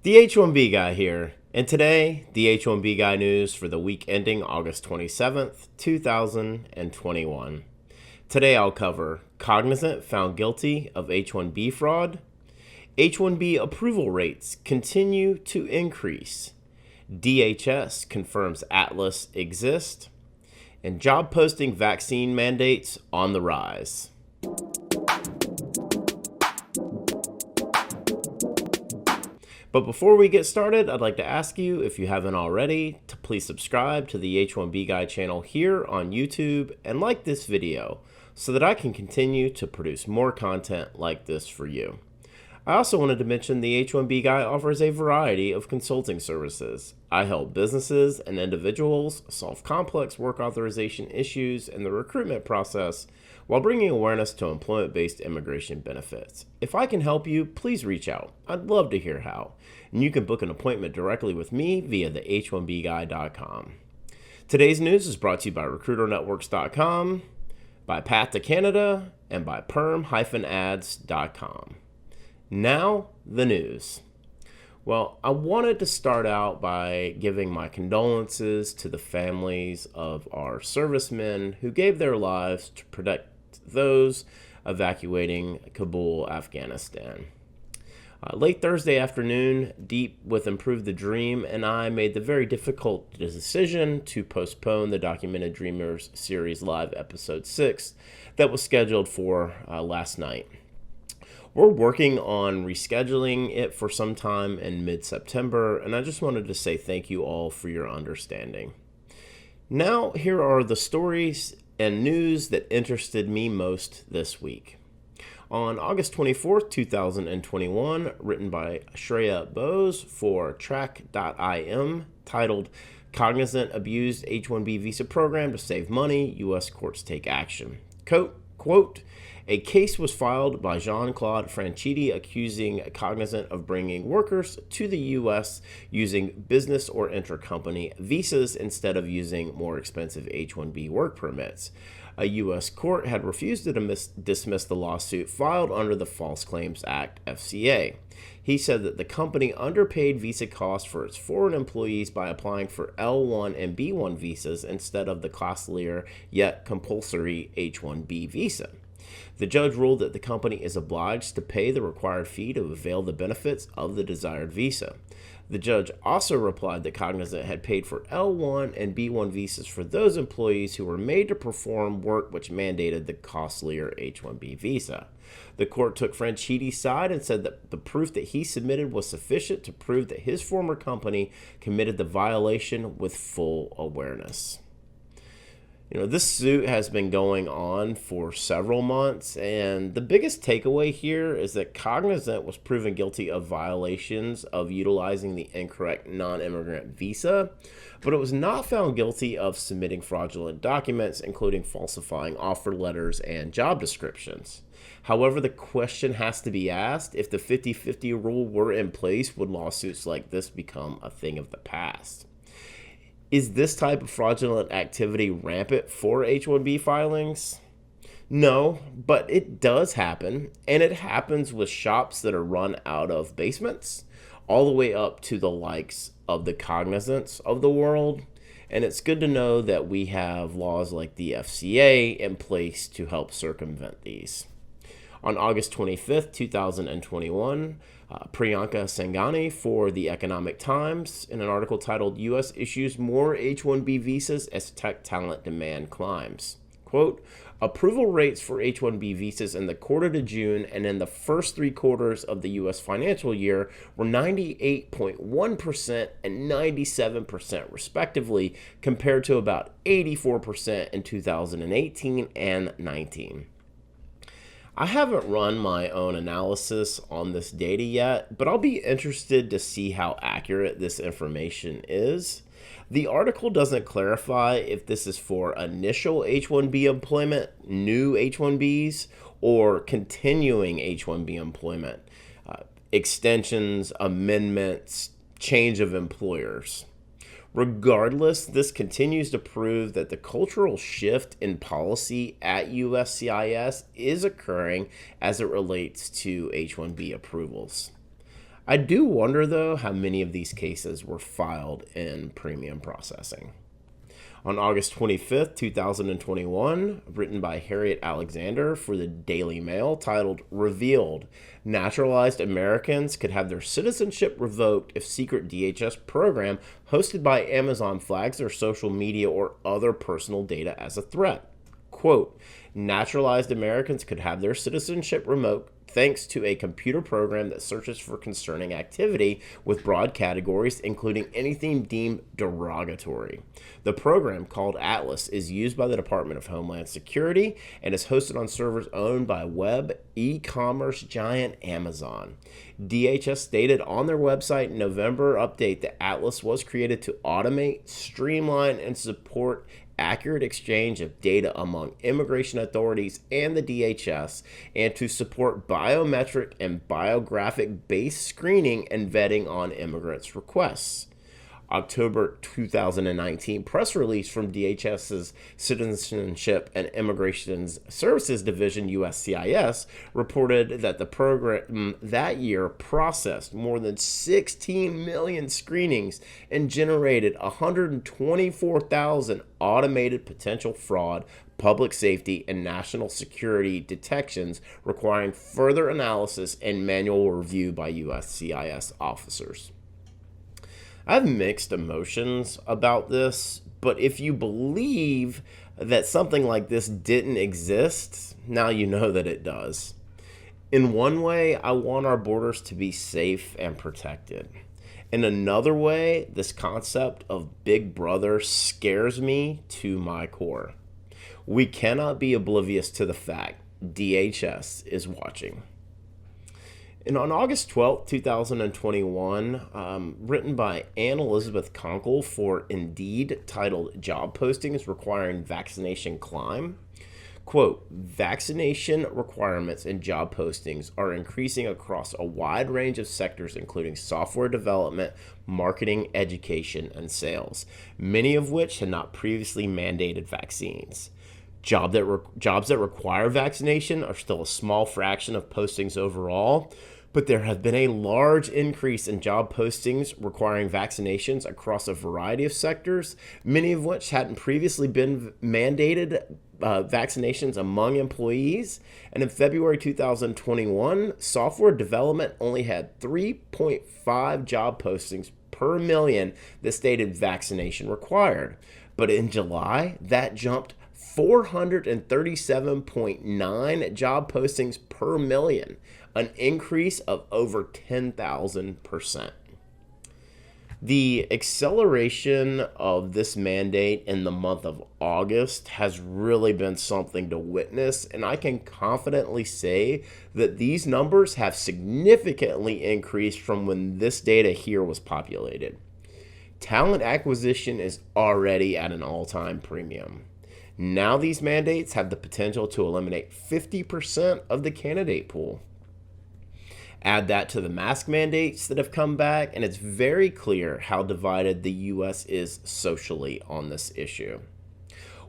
The H1B Guy here, and today, the H1B Guy news for the week ending August 27th, 2021. Today I'll cover Cognizant found guilty of H1B fraud, H1B approval rates continue to increase, DHS confirms Atlas exists, and job posting vaccine mandates on the rise. But before we get started, I'd like to ask you, if you haven't already, to please subscribe to the H1B Guy channel here on YouTube and like this video so that I can continue to produce more content like this for you. I also wanted to mention the H1B Guy offers a variety of consulting services. I help businesses and individuals solve complex work authorization issues in the recruitment process while bringing awareness to employment-based immigration benefits. If I can help you, please reach out. I'd love to hear how. And you can book an appointment directly with me via the h1bguy.com. Today's news is brought to you by RecruiterNetworks.com, by Path to Canada, and by PERM-ads.com. Now, the news. Well, I wanted to start out by giving my condolences to the families of our servicemen who gave their lives to protect those evacuating Kabul, Afghanistan. Late Thursday afternoon, Deep with Improve the Dream and I made the very difficult decision to postpone the Documented Dreamers series live episode 6 that was scheduled for last night. We're working on rescheduling it for some time in mid-September, and I just wanted to say thank you all for your understanding. Now, here are the stories and news that interested me most this week. On August 24th, 2021, written by Shreya Bose for Track.im, titled Cognizant Abused H1B Visa Program to Save Money, U.S. Courts Take Action. Quote, a case was filed by Jean-Claude Franchitti accusing Cognizant of bringing workers to the U.S. using business or intra-company visas instead of using more expensive H-1B work permits. A U.S. court had refused to dismiss the lawsuit filed under the False Claims Act, FCA. He said that the company underpaid visa costs for its foreign employees by applying for L1 and B1 visas instead of the costlier yet compulsory H-1B visa. The judge ruled that the company is obliged to pay the required fee to avail the benefits of the desired visa. The judge also replied that Cognizant had paid for L1 and B1 visas for those employees who were made to perform work which mandated the costlier H-1B visa. The court took Franchitti's side and said that the proof that he submitted was sufficient to prove that his former company committed the violation with full awareness. This suit has been going on for several months, and the biggest takeaway here is that Cognizant was proven guilty of violations of utilizing the incorrect non-immigrant visa, but it was not found guilty of submitting fraudulent documents, including falsifying offer letters and job descriptions. However, the question has to be asked, if the 50-50 rule were in place, would lawsuits like this become a thing of the past? Is this type of fraudulent activity rampant for H-1B filings? No, but it does happen, and it happens with shops that are run out of basements, all the way up to the likes of the Cognizants of the world, and it's good to know that we have laws like the FCA in place to help circumvent these. On August 25th, 2021, Priyanka Sangani for The Economic Times, in an article titled U.S. Issues More H-1B Visas as Tech Talent Demand Climbs. Quote, approval rates for H-1B visas in the quarter to June and in the first 3 quarters of the U.S. financial year were 98.1% and 97% respectively, compared to about 84% in 2018 and 19. I haven't run my own analysis on this data yet, but I'll be interested to see how accurate this information is. The article doesn't clarify if this is for initial H-1B employment, new H-1Bs, or continuing H-1B employment, extensions, amendments, change of employers. Regardless, this continues to prove that the cultural shift in policy at USCIS is occurring as it relates to H-1B approvals. I do wonder, though, how many of these cases were filed in premium processing. On August 25th, 2021, written by Harriet Alexander for the Daily Mail, titled Revealed, Naturalized Americans Could Have Their Citizenship Revoked If Secret DHS Program Hosted by Amazon Flags Their Social Media or Other Personal Data as a Threat. Quote, naturalized Americans could have their citizenship revoked thanks to a computer program that searches for concerning activity with broad categories, including anything deemed derogatory. The program, called Atlas, is used by the Department of Homeland Security and is hosted on servers owned by web e-commerce giant Amazon. DHS stated on their website in November update that Atlas was created to automate, streamline, and support accurate exchange of data among immigration authorities and the DHS, and to support biometric and biographic-based screening and vetting on immigrants' requests. October 2019 press release from DHS's Citizenship and Immigration Services Division, USCIS, reported that the program that year processed more than 16 million screenings and generated 124,000 automated potential fraud, public safety, and national security detections requiring further analysis and manual review by USCIS officers. I have mixed emotions about this, but if you believe that something like this didn't exist, now you know that it does. In one way, I want our borders to be safe and protected. In another way, this concept of Big Brother scares me to my core. We cannot be oblivious to the fact DHS is watching. And on August 12th, 2021, written by Ann Elizabeth Conkle for Indeed, titled Job Postings Requiring Vaccination Climb, quote, vaccination requirements in job postings are increasing across a wide range of sectors, including software development, marketing, education, and sales, many of which had not previously mandated vaccines. Jobs that require vaccination are still a small fraction of postings overall, but there have been a large increase in job postings requiring vaccinations across a variety of sectors, many of which hadn't previously been mandated vaccinations among employees. And in February 2021, software development only had 3.5 job postings per million that stated vaccination required. But in July, that jumped 437.9 job postings per million, an increase of over 10,000%. The acceleration of this mandate in the month of August has really been something to witness, and I can confidently say that these numbers have significantly increased from when this data here was populated. Talent acquisition is already at an all-time premium. Now these mandates have the potential to eliminate 50% of the candidate pool. Add that to the mask mandates that have come back, and it's very clear how divided the U.S. is socially on this issue.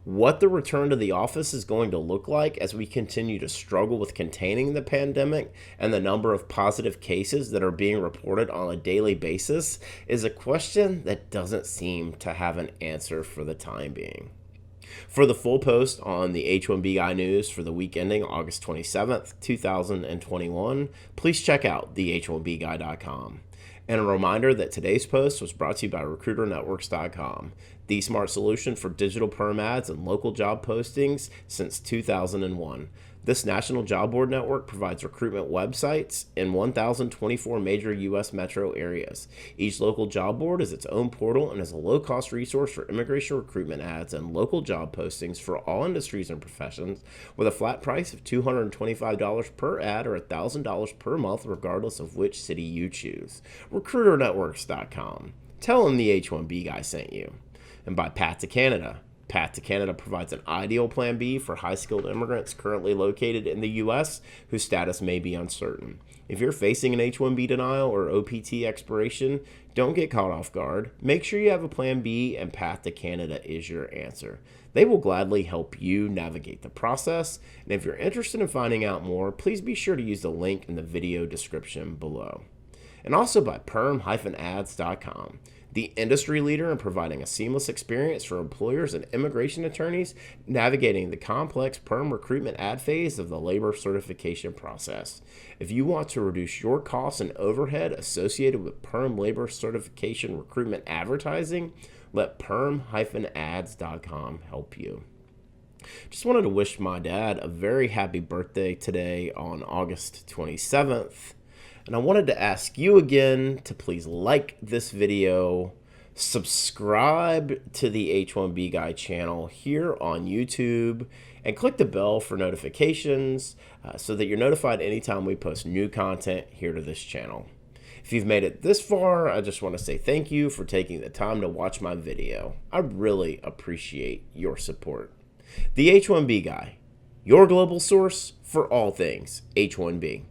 What the return to the office is going to look like as we continue to struggle with containing the pandemic and the number of positive cases that are being reported on a daily basis is a question that doesn't seem to have an answer for the time being. For the full post on the H1B Guy news for the week ending August 27th, 2021, please check out the H1BGuy.com. And a reminder that today's post was brought to you by RecruiterNetworks.com, the smart solution for digital perm ads and local job postings since 2001. This national job board network provides recruitment websites in 1,024 major U.S. metro areas. Each local job board is its own portal and is a low-cost resource for immigration recruitment ads and local job postings for all industries and professions, with a flat price of $225 per ad or $1,000 per month, regardless of which city you choose. RecruiterNetworks.com. Tell them the H1B Guy sent you. And by Path to Canada. Path to Canada provides an ideal Plan B for high-skilled immigrants currently located in the U.S. whose status may be uncertain. If you're facing an H-1B denial or OPT expiration, don't get caught off guard. Make sure you have a Plan B, and Path to Canada is your answer. They will gladly help you navigate the process, and if you're interested in finding out more, please be sure to use the link in the video description below. and also by PERM-ads.com, the industry leader in providing a seamless experience for employers and immigration attorneys navigating the complex PERM recruitment ad phase of the labor certification process. If you want to reduce your costs and overhead associated with PERM labor certification recruitment advertising, let PERM-ads.com help you. Just wanted to wish my dad a very happy birthday today on August 27th. And I wanted to ask you again to please like this video, subscribe to the H1B Guy channel here on YouTube, and click the bell for notifications so that you're notified anytime we post new content here to this channel. If you've made it this far, I just want to say thank you for taking the time to watch my video. I really appreciate your support. The H1B Guy, your global source for all things H1B.